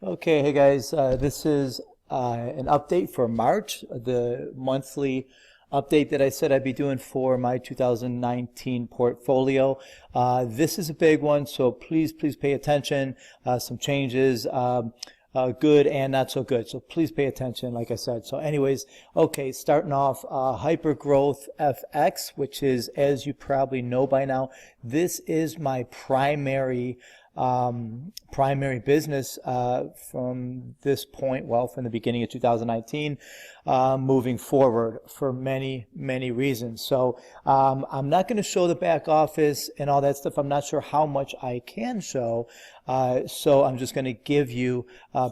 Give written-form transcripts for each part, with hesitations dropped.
Okay, hey guys, this is an update for March, the monthly update that I said I'd be doing for my 2019 portfolio. This is a big one, so please pay attention. Some changes, good and not so good, so please pay attention, like I said. So anyways, okay, starting off, Hypergrowth FX, which is, as you probably know by now, this is my primary business from this point, well, from the beginning of 2019 moving forward for many reasons. So I'm not going to show the back office and all that stuff. I'm not sure how much I can show, so I'm just going to give you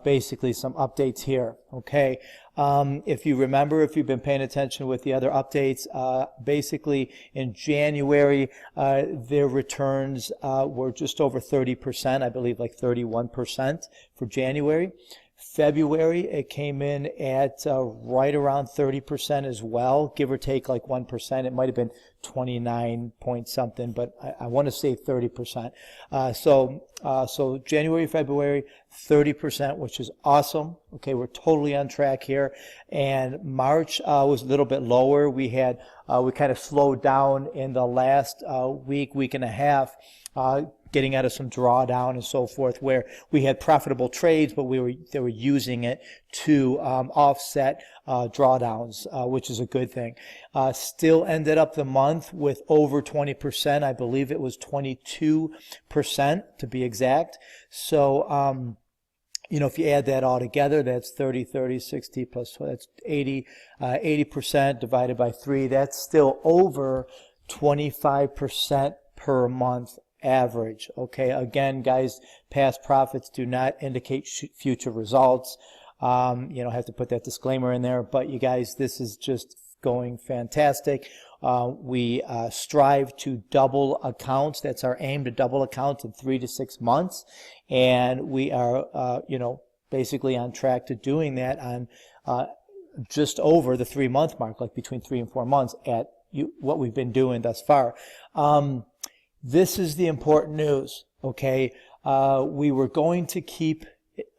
basically some updates here. Okay, if you remember, if you've been paying attention with the other updates, basically in January their returns were just over 30%, I believe like 31% for January. February, it came in at right around 30% as well, give or take like 1%. It might have been 29 point something, but I want to say 30%. So January, February, 30%, which is awesome. Okay, we're totally on track here. And March was a little bit lower. We kind of slowed down in the last week and a half. Getting out of some drawdown and so forth, where we had profitable trades, but they were using it to offset drawdowns, which is a good thing. Still ended up the month with over 20%. I believe it was 22% to be exact. So you know, if you add that all together, that's 30, 60 plus, that's 80% divided by 3. That's still over 25% per month average. Okay, again, guys, past profits do not indicate future results. You know, I have to put that disclaimer in there, but you guys, this is just going fantastic. We strive to double accounts. That's our aim, to double accounts in 3 to 6 months, and we are you know, basically on track to doing that on just over the 3-month mark, like between 3 and 4 months at what we've been doing thus far. This is the important news, okay? We were going to keep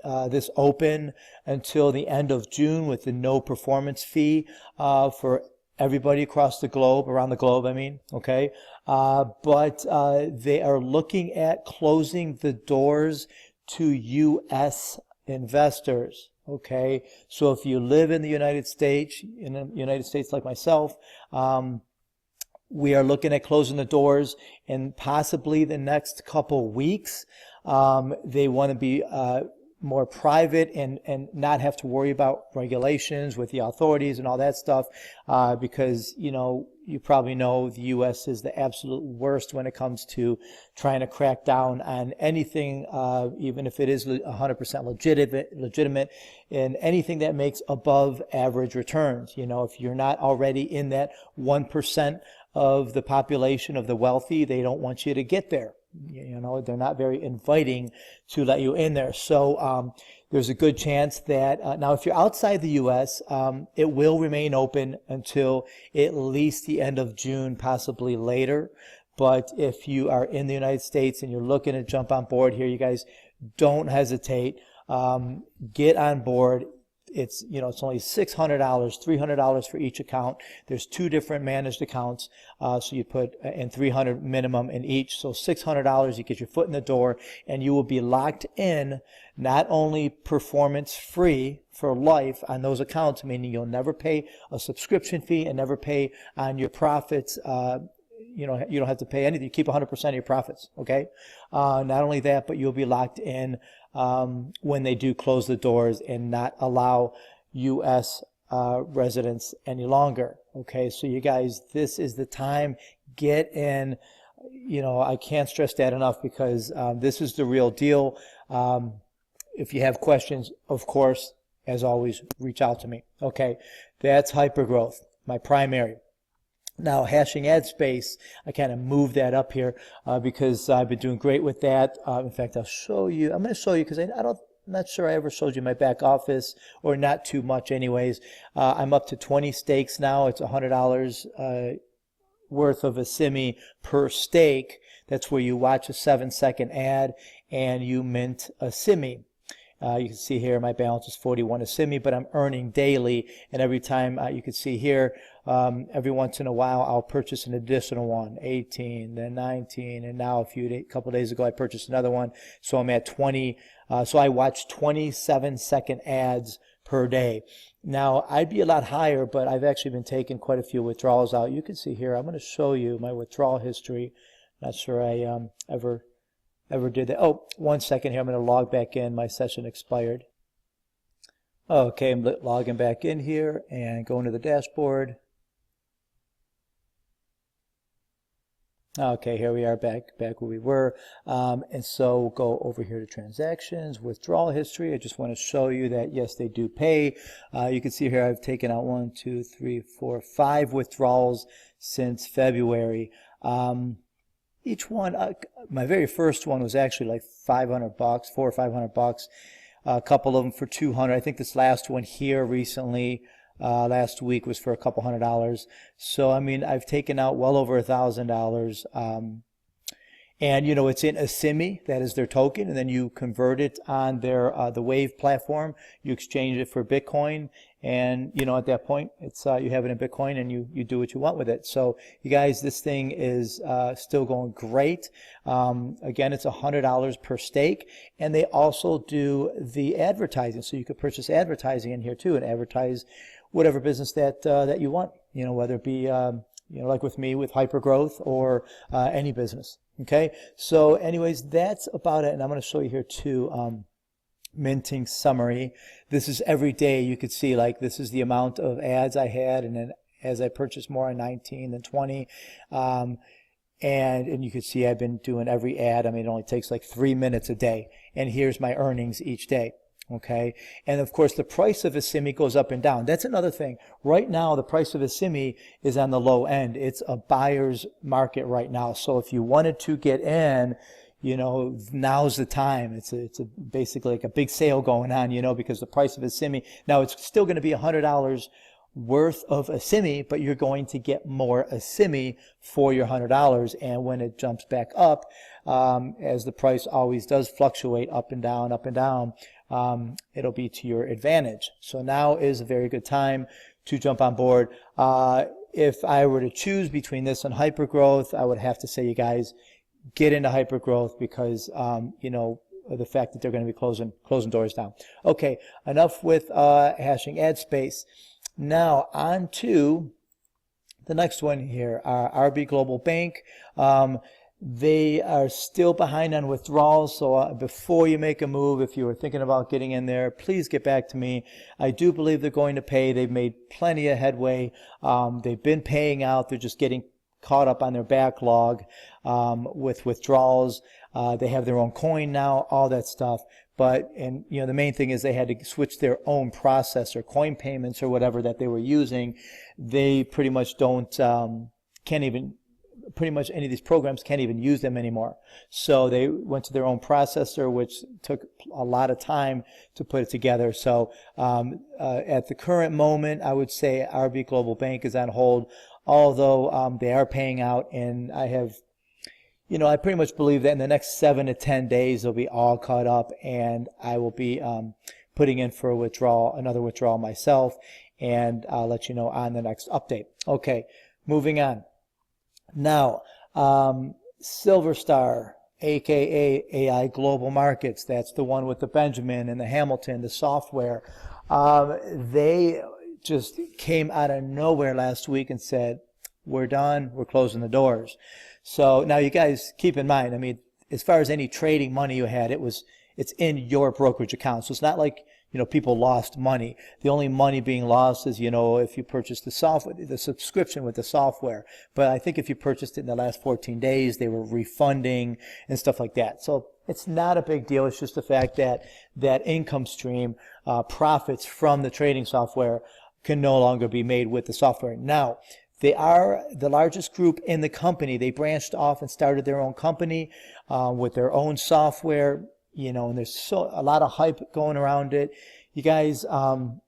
this open until the end of June with the no performance fee for everybody across the globe, around the globe, I mean, okay? But they are looking at closing the doors to U.S. investors, okay? So if you live in the United States, like myself, we are looking at closing the doors in possibly the next couple weeks. They want to be more private and not have to worry about regulations with the authorities and all that stuff, because, you know, you probably know the U.S. is the absolute worst when it comes to trying to crack down on anything, even if it is 100% legitimate, and anything that makes above average returns. You know, if you're not already in that 1% of the population of the wealthy, they don't want you to get there. You know, they're not very inviting to let you in there. So there's a good chance that now if you're outside the U.S., it will remain open until at least the end of June, possibly later. But if you are in the United States and you're looking to jump on board here, you guys, don't hesitate. Get on board. It's, you know, it's only $600, $300 for each account. There's 2 different managed accounts, so you put in $300 minimum in each. So $600, you get your foot in the door, and you will be locked in, not only performance free for life on those accounts, meaning you'll never pay a subscription fee and never pay on your profits. You know, you don't have to pay anything. You keep 100% of your profits, okay? Not only that, but you'll be locked in when they do close the doors and not allow U.S. residents any longer, okay? So you guys, this is the time. Get in. You know, I can't stress that enough, because this is the real deal. If you have questions, of course, as always, reach out to me, okay? That's Hypergrowth, my primary. Now, hashing ad space, I kind of moved that up here because I've been doing great with that. In fact, I'll show you. I'm going to show you because I'm not sure I ever showed you my back office, or not too much anyways. I'm up to 20 stakes now. It's $100 worth of a simi per stake. That's where you watch a 7-second ad and you mint a simi. You can see here my balance is 41 CME, but I'm earning daily, and every time you can see here, every once in a while I'll purchase an additional one, 18, then 19, and now a couple days ago I purchased another one, so I'm at 20. So I watch 27-second ads per day. Now I'd be a lot higher, but I've actually been taking quite a few withdrawals out. You can see here, I'm going to show you my withdrawal history. Not sure I ever did that. Oh, 1 second here. I'm going to log back in. My session expired. Okay, I'm logging back in here and going to the dashboard. Okay, here we are back where we were. And so go over here to transactions, withdrawal history. I just want to show you that, yes, they do pay. You can see here I've taken out 1, 2, 3, 4, 5 withdrawals since February. Each one, my very first one was actually like $500, $400 or $500. A couple of them for $200. I think this last one here recently, last week, was for a couple $100. So I mean, I've taken out well over $1,000. And you know, it's in a CME, that is their token, and then you convert it on their the Wave platform. You exchange it for Bitcoin, and you know, at that point, it's you have it in Bitcoin, and you do what you want with it. So you guys, this thing is still going great. Again, it's $100 per stake, and they also do the advertising, so you could purchase advertising in here too, and advertise whatever business that you want. You know, whether it be you know, like with me with hypergrowth or any business. Okay, so anyways, that's about it, and I'm going to show you here too. Minting summary. This is every day. You could see, like, this is the amount of ads I had, and then as I purchase more on 19, then 20, and you can see I've been doing every ad. I mean, it only takes like 3 minutes a day, and here's my earnings each day. Okay, and of course the price of a CME goes up and down. That's another thing. Right now the price of a CME is on the low end. It's a buyer's market right now. So if you wanted to get in, you know, now's the time. It's basically like a big sale going on, you know, because the price of a CME, now it's still going to be $100 worth of a CME, but you're going to get more a CME for your $100. And when it jumps back up, as the price always does fluctuate up and down, it'll be to your advantage. So now is a very good time to jump on board. If I were to choose between this and hypergrowth, I would have to say, you guys, get into hypergrowth, because you know, the fact that they're going to be closing doors down. Okay, enough with hashing ad space. Now on to the next one here, RB Global Bank. They are still behind on withdrawals, so before you make a move, if you were thinking about getting in there, please get back to me. I do believe they're going to pay. They've made plenty of headway. They've been paying out. They're just getting caught up on their backlog with withdrawals. They have their own coin now, all that stuff. And you know, the main thing is they had to switch their own processor, coin payments or whatever that they were using. They pretty much pretty much any of these programs can't even use them anymore. So they went to their own processor, which took a lot of time to put it together. So at the current moment, I would say RB Global Bank is on hold, although they are paying out, and I pretty much believe that in the next 7 to 10 days they'll be all caught up, and I will be putting in for another withdrawal myself, and I'll let you know on the next update. Okay, moving on. Now, Silver Star, aka AI Global Markets, that's the one with the Benjamin and the Hamilton, the software. They just came out of nowhere last week and said, we're done, we're closing the doors. So now you guys keep in mind, I mean, as far as any trading money you had, it's in your brokerage account. So it's not like, people lost money. The only money being lost is, if you purchased the software, the subscription with the software. But I think if you purchased it in the last 14 days, they were refunding and stuff like that. So it's not a big deal. It's just the fact that that income stream, profits from the trading software, can no longer be made with the software. Now, they are the largest group in the company. They branched off and started their own company with their own software, and there's a lot of hype going around it. You guys, I'm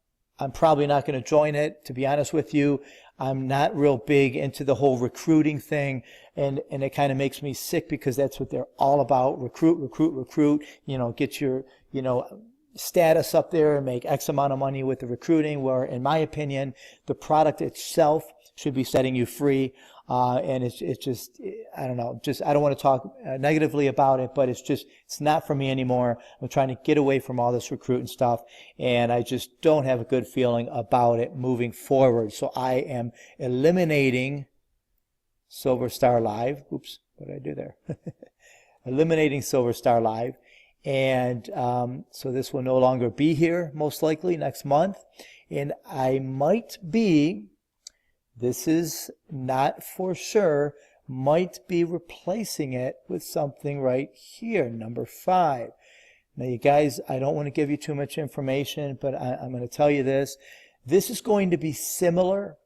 probably not going to join it, to be honest with you. I'm not real big into the whole recruiting thing, and it kind of makes me sick because that's what they're all about. Recruit, get your, status up there and make X amount of money with the recruiting, where in my opinion, the product itself should be setting you free. And it's just, I don't know, I don't want to talk negatively about it, but it's not for me anymore. I'm trying to get away from all this recruiting stuff, and I just don't have a good feeling about it moving forward. So I am eliminating Silver Star Live. Oops, what did I do there? Eliminating Silver Star Live. And so this will no longer be here, most likely next month. And I might be, this is not for sure, might be replacing it with something right here, number 5. Now, you guys, I don't want to give you too much information, but I'm going to tell you this. This is going to be similar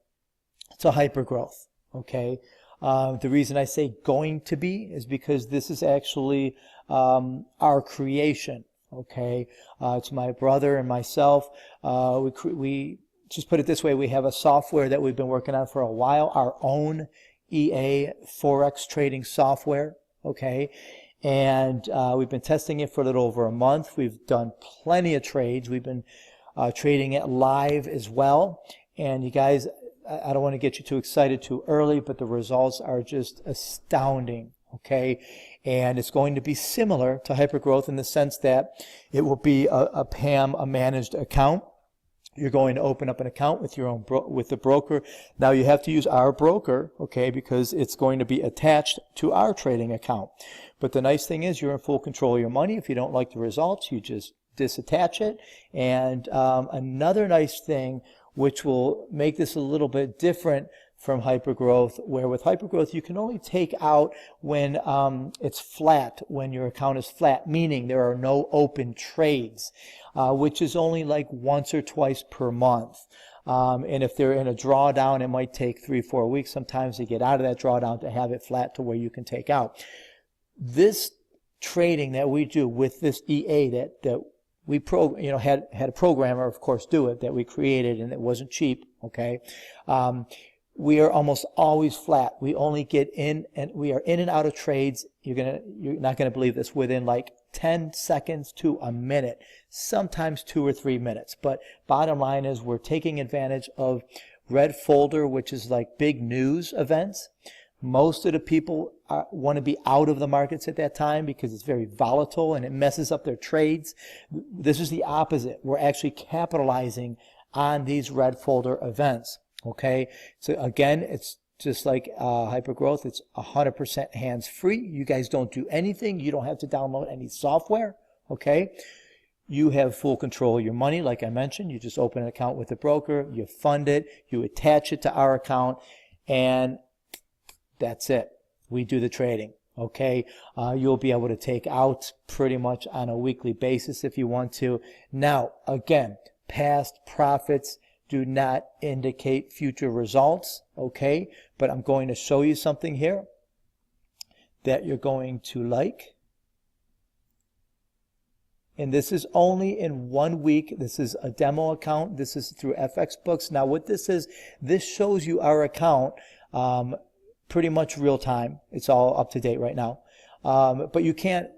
to hypergrowth, okay? The reason I say going to be is because this is actually our creation, okay? It's my brother and myself. We just put it this way, we have a software that we've been working on for a while, our own EA Forex trading software, okay? And we've been testing it for a little over a month. We've done plenty of trades. We've been trading it live as well. And you guys, I don't want to get you too excited too early, but the results are just astounding, okay? And it's going to be similar to hypergrowth in the sense that it will be a PAM, a managed account. You're going to open up an account with your own with the broker. Now you have to use our broker, okay, because it's going to be attached to our trading account. But the nice thing is you're in full control of your money. If you don't like the results, you just disattach it. And another nice thing, which will make this a little bit different from hypergrowth, where with hypergrowth you can only take out when it's flat, when your account is flat, meaning there are no open trades, which is only like once or twice per month. And if they're in a drawdown, it might take 3-4 weeks sometimes to get out of that drawdown to have it flat to where you can take out. This trading that we do with this EA that we had a programmer, of course, do it, that we created, and it wasn't cheap, okay? We are almost always flat. We only get in, and we are in and out of trades. You're not gonna believe this, within like 10 seconds to a minute, sometimes 2 or 3 minutes. But bottom line is we're taking advantage of red folder, which is like big news events. Most of the people want to be out of the markets at that time because it's very volatile and it messes up their trades. This is the opposite. We're actually capitalizing on these red folder events. Okay, so again, it's just like hypergrowth. It's 100% hands-free. You guys don't do anything. You don't have to download any software. Okay, you have full control of your money. Like I mentioned, you just open an account with the broker, you fund it, you attach it to our account, and that's it. We do the trading. Okay, you'll be able to take out pretty much on a weekly basis if you want to. Now, again, past profits do not indicate future results, okay? But I'm going to show you something here that you're going to like. And this is only in 1 week. This is a demo account. This is through FX Books. Now what this is, this shows you our account pretty much real time. It's all up to date right now. But you can't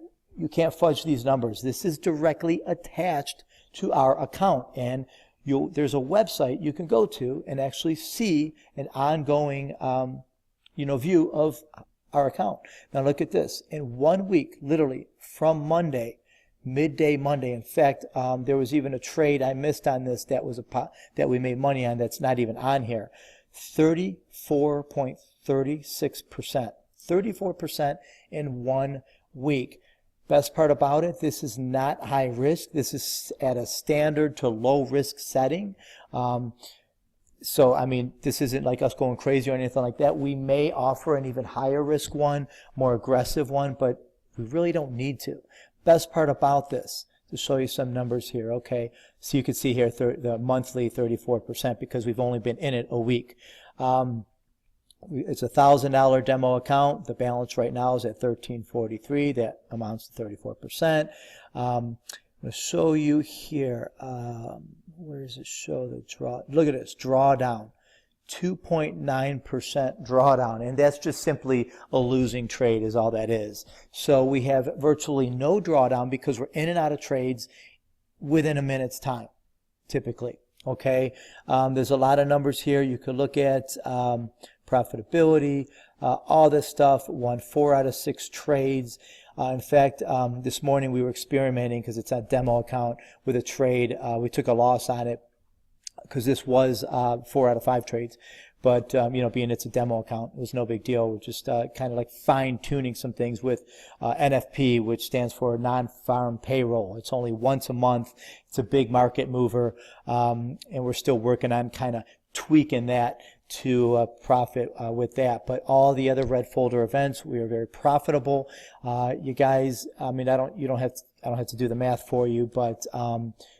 fudge these numbers. This is directly attached to our account, and there's a website you can go to and actually see an ongoing view of our account. Now look at this. In 1 week, literally from Monday, midday Monday. In fact, there was even a trade I missed on this that we made money on that's not even on here. 34.36%. 34% in 1 week. Best part about it, this is not high risk. This is at a standard to low risk setting. So, I mean, this isn't like us going crazy or anything like that. We may offer an even higher risk one, more aggressive one, but we really don't need to. Best part about this, to show you some numbers here, okay? So you can see here the monthly 34% because we've only been in it a week. It's a $1,000 demo account. The balance right now is at $1,343. That amounts to 34%. I'm going to show you here. Where does it show the draw? Look at this, drawdown. 2.9% drawdown, and that's just simply a losing trade is all that is. So we have virtually no drawdown because we're in and out of trades within a minute's time, typically. Okay, there's a lot of numbers here you could look at, profitability, all this stuff. Won 4 out of 6 trades. In fact, this morning we were experimenting because it's a demo account with a trade. We took a loss on it because this was 4 out of 5 trades. But, you know, being it's a demo account, it was no big deal. We're just kind of like fine-tuning some things with NFP, which stands for non-farm payroll. It's only once a month. It's a big market mover, and we're still working on kind of tweaking that to profit with that. But all the other red folder events, we are very profitable. You guys, I mean, I don't have to do the math for you, but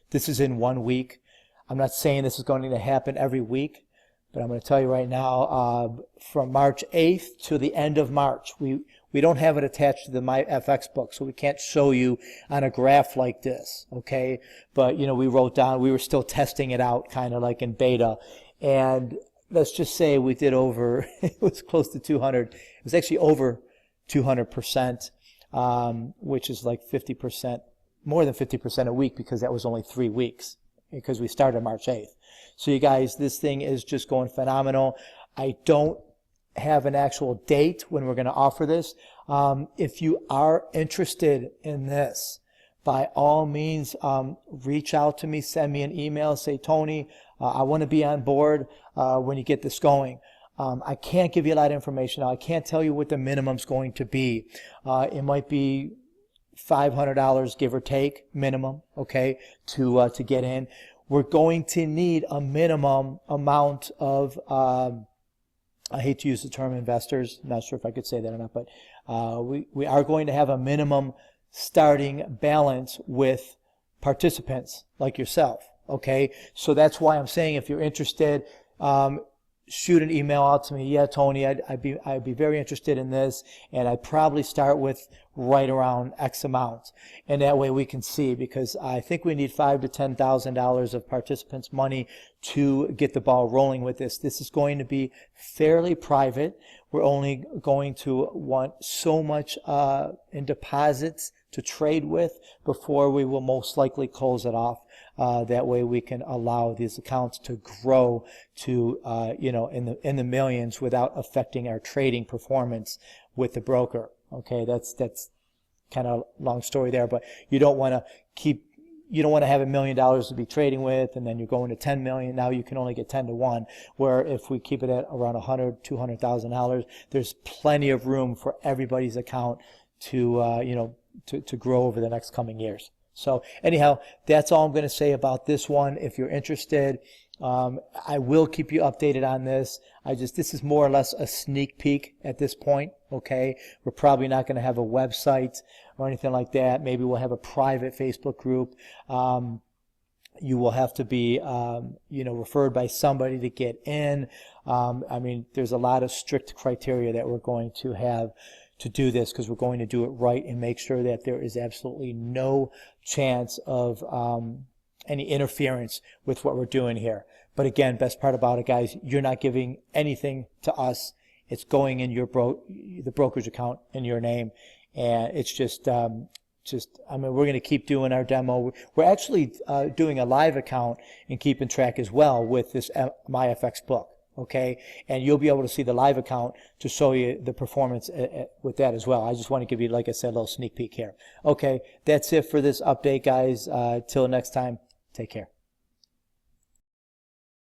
this is in 1 week. I'm not saying this is going to happen every week. But I'm going to tell you right now, from March 8th to the end of March, we don't have it attached to the MyFX book, so we can't show you on a graph like this, okay? But, you know, we wrote down, we were still testing it out kind of like in beta. And let's just say we did over, it was close to 200. It was actually over 200%, which is like 50%, more than 50% a week because that was only 3 weeks because we started March 8th. So you guys, this thing is just going phenomenal. I don't have an actual date when we're going to offer this. If you are interested in this, by all means, reach out to me, send me an email, say, Tony, I want to be on board when you get this going. I can't give you a lot of information now. I can't tell you what the minimum's going to be. It might be $500, give or take, minimum, okay, to get in. We're going to need a minimum amount of, I hate to use the term investors. I'm not sure if I could say that or not, but we are going to have a minimum starting balance with participants like yourself, okay? So that's why I'm saying if you're interested, shoot an email out to me. Yeah, Tony, I'd be very interested in this, and I'd probably start with right around X amount, and that way we can see, because I think we need $5,000 to $10,000 of participants' money to get the ball rolling with this. This is going to be fairly private. We're only going to want so much in deposits to trade with before we will most likely close it off. That way we can allow these accounts to grow to you know, in the millions without affecting our trading performance with the broker. Okay, that's kind of a long story there, but you don't want to have $1 million to be trading with, and then you're going to 10 million. Now you can only get 10 to 1. Where if we keep it at around $100,000, $200,000, there's plenty of room for everybody's account to you know, to grow over the next coming years. So anyhow, that's all I'm going to say about this one. If you're interested, I will keep you updated on this. This is more or less a sneak peek at this point, okay? We're probably not going to have a website or anything like that. Maybe we'll have a private Facebook group. You will have to be, you know, referred by somebody to get in. I mean, there's a lot of strict criteria that we're going to have to do this, because we're going to do it right and make sure that there is absolutely no chance of any interference with what we're doing here. But again, best part about it, guys, you're not giving anything to us. It's going in your the brokerage account in your name, and it's just I mean, we're going to keep doing our demo. We're actually doing a live account and keeping track as well with this MyFX book. Okay, and you'll be able to see the live account to show you the performance with that as well. I just want to give you, like I said, a little sneak peek here. Okay, that's it for this update, guys. Till next time, take care.